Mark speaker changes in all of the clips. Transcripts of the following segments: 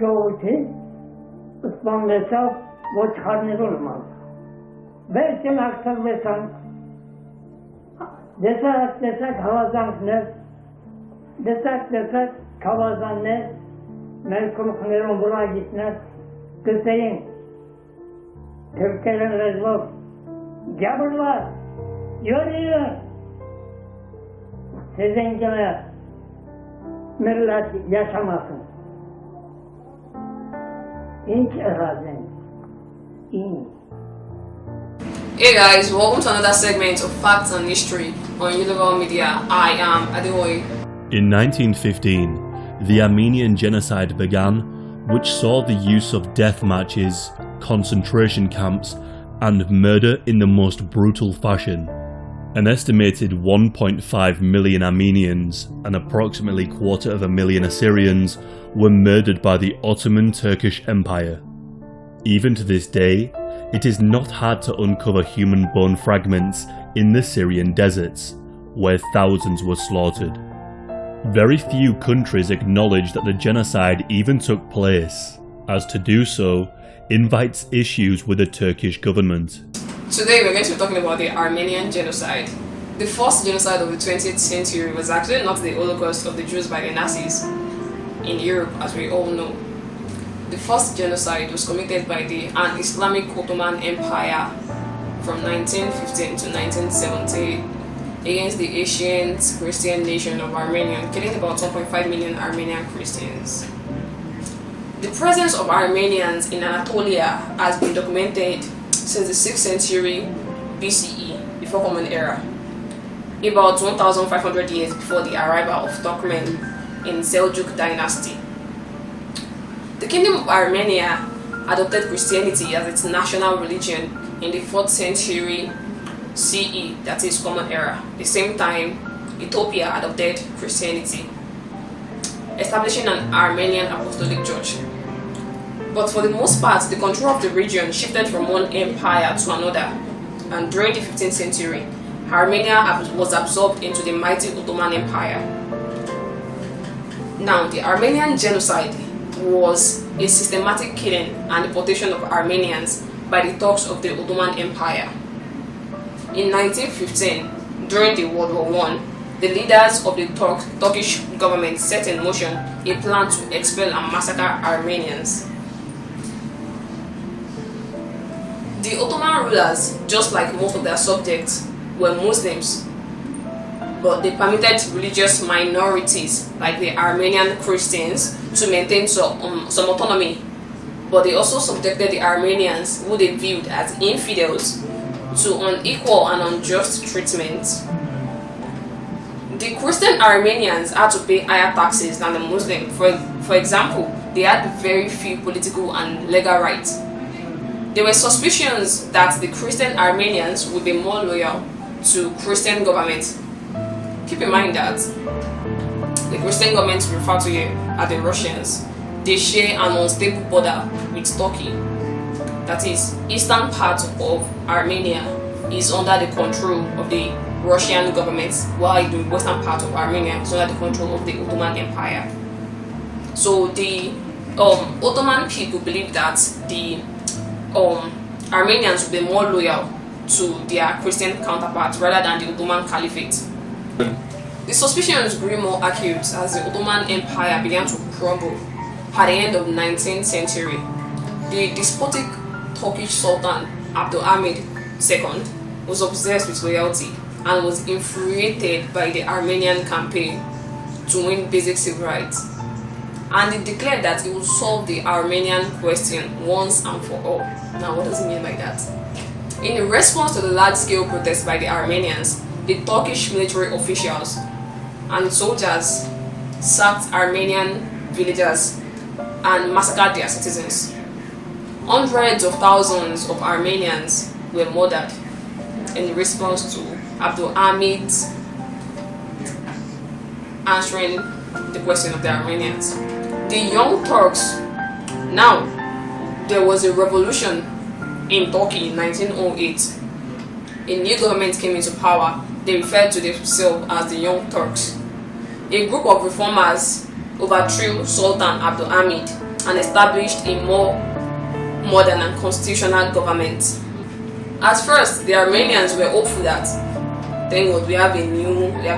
Speaker 1: çoğutu ıspanlasa bu çıkarınır olmaz. Belki aktar besan desek havazan ne desek kavazan ne melkum kınırın buna gitmez kıseyin Türkiye'nin rezbol gabırlar yürüyün sizin gibi millet yaşamasın. İnç erazin. İnç.
Speaker 2: Hey guys, welcome to another segment of Facts and History on Universal Media. I am Adeoye.
Speaker 3: In 1915, the Armenian Genocide began, which saw the use of death matches, concentration camps, and murder in the most brutal fashion. An estimated 1.5 million Armenians and approximately 250,000 Assyrians were murdered by the Ottoman Turkish Empire. Even to this day, it is not hard to uncover human bone fragments in the Syrian deserts, where thousands were slaughtered. Very few countries acknowledge that the genocide even took place, as to do so invites issues with the Turkish government.
Speaker 2: Today we're going to be talking about the Armenian Genocide. The first genocide of the 20th century was actually not the Holocaust of the Jews by the Nazis in Europe, as we all know. The first genocide was committed by an Islamic Ottoman Empire from 1915 to 1970 against the ancient Christian nation of Armenia, killing about 1.5 million Armenian Christians. The presence of Armenians in Anatolia has been documented since the 6th century BCE, before Common Era, about 1,500 years before the arrival of Turkmen in Seljuk dynasty. The Kingdom of Armenia adopted Christianity as its national religion in the 4th century CE, that is Common Era. At the same time, Ethiopia adopted Christianity, establishing an Armenian Apostolic Church. But for the most part, the control of the region shifted from one empire to another, and during the 15th century, Armenia was absorbed into the mighty Ottoman Empire. Now, the Armenian Genocide was a systematic killing and deportation of Armenians by the Turks of the Ottoman Empire. In 1915, during the World War I, the leaders of the Turkish government set in motion a plan to expel and massacre Armenians. The Ottoman rulers, just like most of their subjects, were Muslims, but they permitted religious minorities like the Armenian Christians to maintain some autonomy, but they also subjected the Armenians, who they viewed as infidels, to unequal and unjust treatment. The Christian Armenians had to pay higher taxes than the Muslim. For example, they had very few political and legal rights. There were suspicions that the Christian Armenians would be more loyal to Christian governments. Keep in mind that the Christian government referred to here as the Russians. They share an unstable border with Turkey. That is, eastern part of Armenia is under the control of the Russian government, while the western part of Armenia is under the control of the Ottoman Empire. So the Ottoman people believed that the Armenians would be more loyal to their Christian counterparts rather than the Ottoman Caliphate. The suspicions grew more acute as the Ottoman Empire began to crumble at the end of the 19th century. The despotic Turkish Sultan Abdulhamid II was obsessed with loyalty and was infuriated by the Armenian campaign to win basic civil rights. And he declared that he would solve the Armenian question once and for all. Now, what does he mean by that? In response to the large-scale protests by the Armenians, the Turkish military officials and soldiers sacked Armenian villagers and massacred their citizens. Hundreds of thousands of Armenians were murdered in response to Abdulhamid answering the question of the Armenians. The Young Turks. Now, there was a revolution in Turkey in 1908. A new government came into power. They referred to themselves as the Young Turks. A group of reformers overthrew Sultan Abdulhamid and established a more modern and constitutional government. At first, the Armenians were hopeful that, thank God, we have a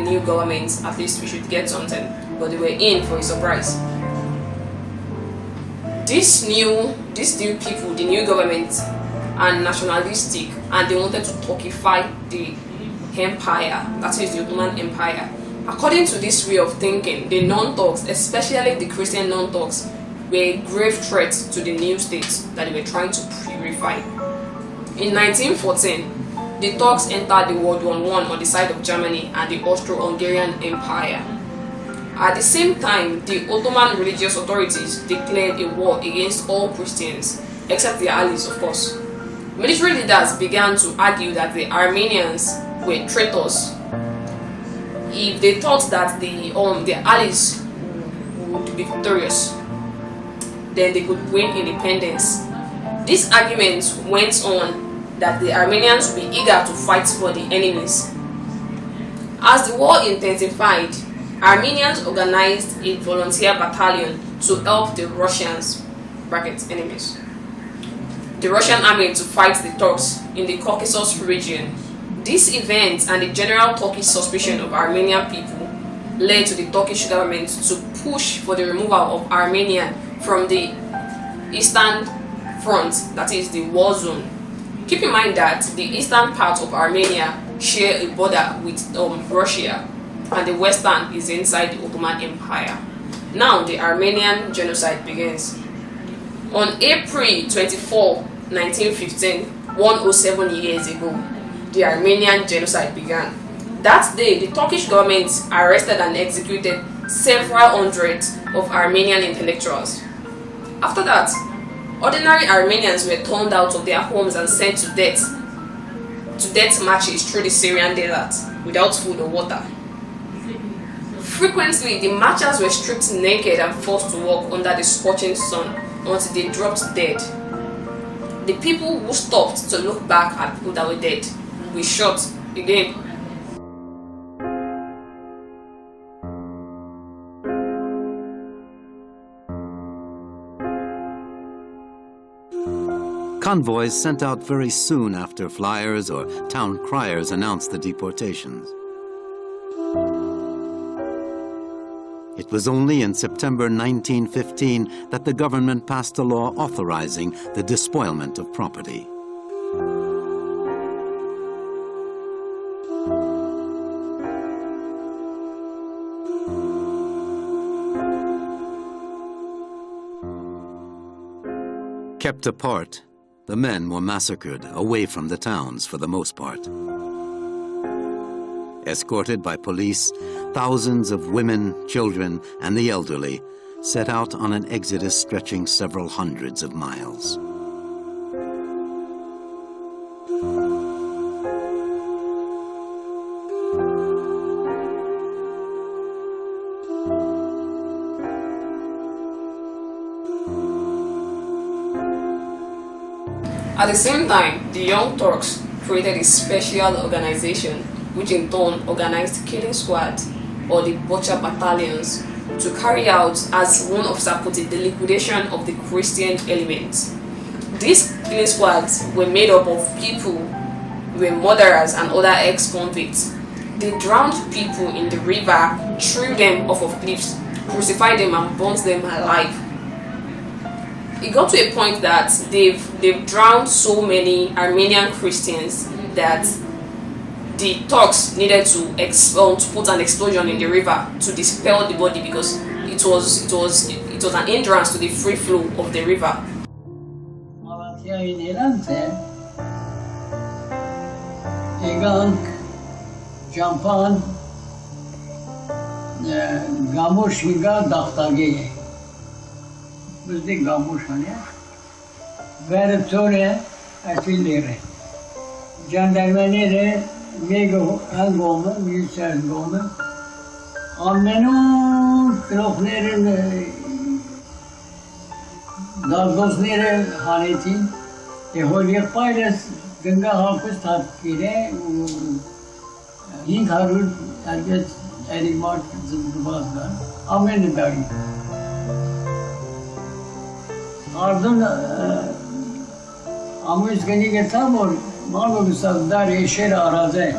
Speaker 2: new government, at least we should get something, but they were in for a surprise. These new people, the new government, are nationalistic, and they wanted to Turkify the empire, that is the Ottoman Empire. According to this way of thinking, the non-Turks, especially the Christian non-Turks, were a grave threat to the new states that they were trying to purify. In 1914, the Turks entered the World War I on the side of Germany and the Austro-Hungarian Empire. At the same time, the Ottoman religious authorities declared a war against all Christians, except their allies, of course. Military leaders began to argue that the Armenians were traitors. If they thought that their allies would be victorious, then they could win independence. This argument went on that the Armenians would be eager to fight for the enemies. As the war intensified, Armenians organized a volunteer battalion to help the Russians (enemies), the Russian army to fight the Turks in the Caucasus region. This event and the general Turkish suspicion of Armenian people led to the Turkish government to push for the removal of Armenia from the Eastern Front, that is the war zone. Keep in mind that the eastern part of Armenia share a border with Russia, and the western is inside the Ottoman Empire. Now the Armenian Genocide begins. On April 24, 1915, 107 years ago, the Armenian Genocide began. That day, the Turkish government arrested and executed several hundreds of Armenian intellectuals. After that, ordinary Armenians were turned out of their homes and sent to death marches through the Syrian desert without food or water. Frequently, the marchers were stripped naked and forced to walk under the scorching sun until they dropped dead. The people who stopped to look back at people that were dead were shot again.
Speaker 4: Convoys sent out very soon after flyers or town criers announced the deportations. It was only in September 1915 that the government passed a law authorizing the despoilment of property. Kept apart, the men were massacred away from the towns for the most part. Escorted by police, thousands of women, children, and the elderly set out on an exodus stretching several hundreds of miles.
Speaker 2: At the same time, the Young Turks created a special organization which in turn organized killing squads or the butcher battalions to carry out, as one officer put it, the liquidation of the Christian elements. These killing squads were made up of people who were murderers and other ex-convicts. They drowned people in the river, threw them off of cliffs, crucified them and burnt them alive. It got to a point that they've drowned so many Armenian Christians that the Turks needed to put an explosion in the river to dispel the body, because it was an hindrance to the free flow of the river.
Speaker 1: Mego albumı, bilgisayar albumı. Ammenun kloklerin dağdozları hanetin holyek paylas gınga hafız tatkire hing harul elbet elimart zımbazlar. Ammenun dari. Ardın amuz gani getamur malu sabdar eşer araze.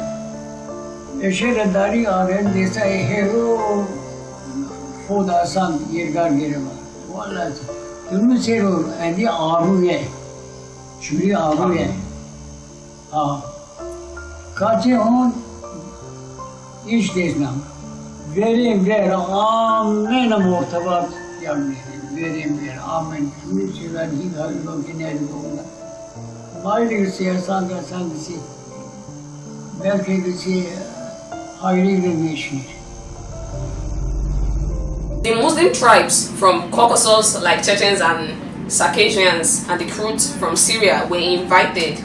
Speaker 1: Eşer dari aren desa hero خود آسان یرگار گیرم. والله تون سیرور ادی آرویه. شوری آرویه. کاچه هون ایش دیشنم. بریم بر آمین مرتبط یعنی بریم بر آمین. شوری سیرور هی کاری رو که نیاری بگم. مایلی سیاست کسی بلکه کسی hayri geçmiş.
Speaker 2: The Muslim tribes from Caucasus like Chechens and Circassians and the recruits from Syria were invited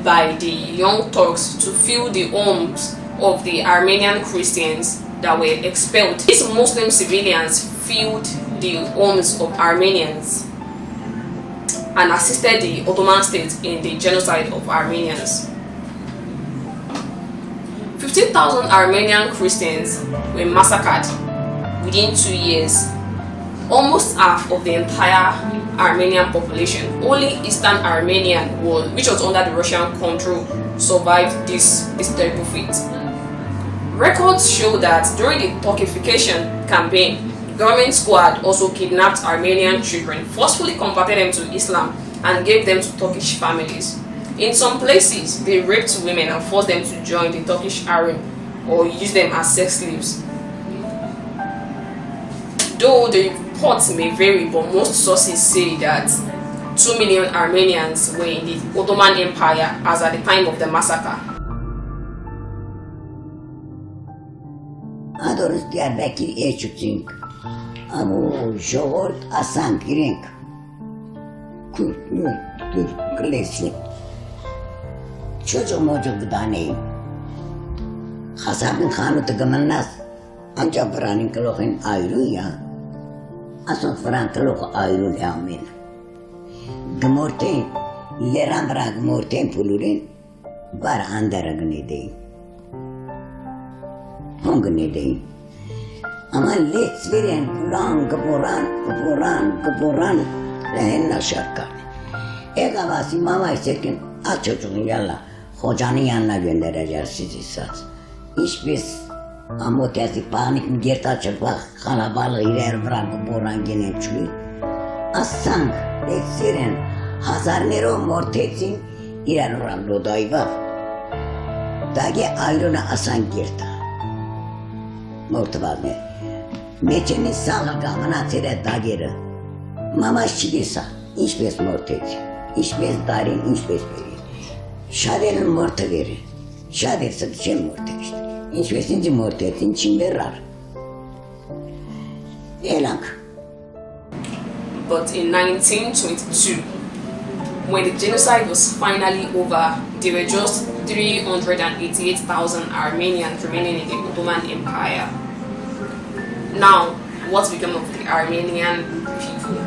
Speaker 2: by the young Turks to fill the homes of the Armenian Christians that were expelled. These Muslim civilians filled the homes of Armenians and assisted the Ottoman state in the genocide of Armenians. 15,000 Armenian Christians were massacred within 2 years. Almost half of the entire Armenian population, only Eastern Armenia, which was under the Russian control, survived this terrible fate. Records show that during the Turkification campaign, the government squad also kidnapped Armenian children, forcefully converted them to Islam, and gave them to Turkish families. In some places, they raped women and forced them to join the Turkish harem or use them as sex slaves. Though the reports may vary, but most sources say that 2 million Armenians were in the Ottoman Empire as at the time of the massacre.
Speaker 5: Adorus Diyarbakır eşucink, amu şoğurt asan girink, Kürt, Türk, Klasik, çocuk daneyim. Hasabın kanı tıkımınlas, ancak Franın kılıkın ayrı ya. Asıl Fran kılıkı ayrı yamin. Gmurten, leran bırak gmurten pulurin, var andara gını deyim. Hon gını deyim. Ama let veren gıburan, lehenna şarkar. Egavasi mama isterken, at çocuğun yalla, hocanın yanına göndereceğiz sizi saz. İş biz, ama tezi panik mi gert açıp bak, kalabalık ileri bırakıp boran gene çürü. Asang, letsiren, hazar nero mortetsin, ileri oran lodayı var. Dagi ayrına asan girta. Mortubaz ne? Meçenin sağlık gamına tere dagiri. Mama şidisa, iş bez mortetsin. İş bez darin, iş bez veri. Şaderin morte veri. Şader satıcın morte işte. İş besinci morte etin çim verir. Elank.
Speaker 2: But in 1922, when the genocide was finally over, there were just 388,000 Armenians remaining in the Ottoman Empire. Now, what became of the Armenian people?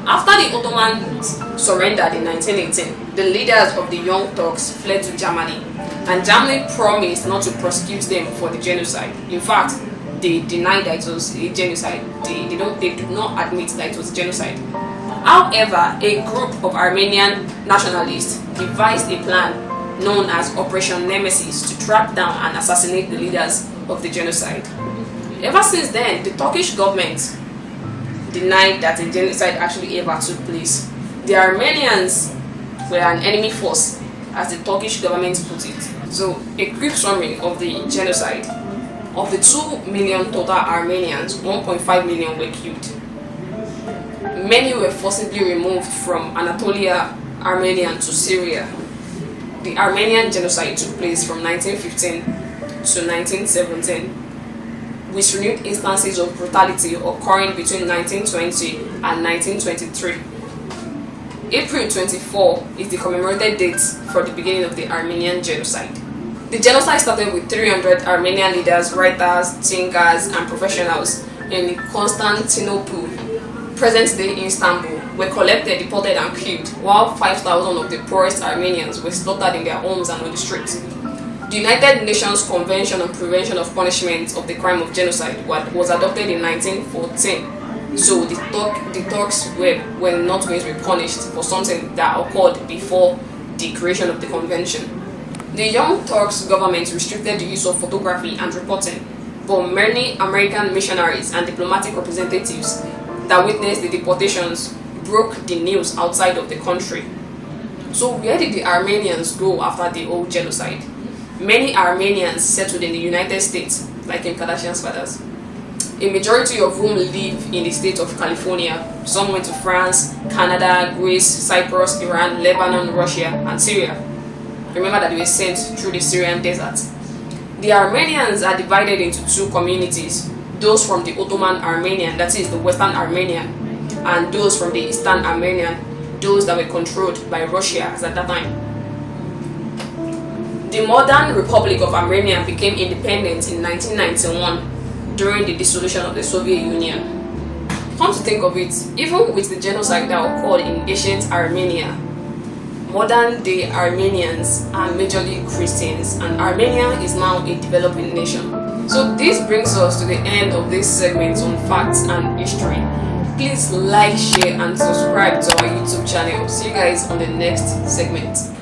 Speaker 2: After the Ottomans surrendered in 1918, the leaders of the Young Turks fled to Germany, and Germany promised not to prosecute them for the genocide. In fact, they denied that it was a genocide. They did not admit that it was genocide. However, a group of Armenian nationalists devised a plan known as Operation Nemesis to track down and assassinate the leaders of the genocide. Ever since then, the Turkish government denied that a genocide actually ever took place. The Armenians were an enemy force, as the Turkish government put it. So, a quick summary of the genocide. Of the 2 million total Armenians, 1.5 million were killed. Many were forcibly removed from Anatolia, Armenia to Syria. The Armenian genocide took place from 1915 to 1917, with renewed instances of brutality occurring between 1920 and 1923. April 24 is the commemorated date for the beginning of the Armenian genocide. The genocide started with 300 Armenian leaders, writers, thinkers, and professionals in Constantinople, present-day Istanbul, were collected, deported, and killed, while 5,000 of the poorest Armenians were slaughtered in their homes and on the streets. The United Nations Convention on Prevention of Punishment of the Crime of Genocide was adopted in 1914. So the Turks were not going to be punished for something that occurred before the creation of the convention. The Young Turks government restricted the use of photography and reporting, but many American missionaries and diplomatic representatives that witnessed the deportations broke the news outside of the country. So where did the Armenians go after the old genocide? Many Armenians settled in the United States, like in Kardashian's fathers. A majority of whom live in the state of California. Some went to France, Canada, Greece, Cyprus, Iran, Lebanon, Russia, and Syria. Remember that they were sent through the Syrian desert. The Armenians are divided into two communities, those from the Ottoman Armenian, that is the Western Armenian, and those from the Eastern Armenian, those that were controlled by Russia at that time. The modern Republic of Armenia became independent in 1991 during the dissolution of the Soviet Union. Come to think of it, even with the genocide that occurred in ancient Armenia, modern day Armenians are majorly Christians, and Armenia is now a developing nation. So this brings us to the end of this segment on facts and history. Please like, share and subscribe to our YouTube channel. See you guys on the next segment.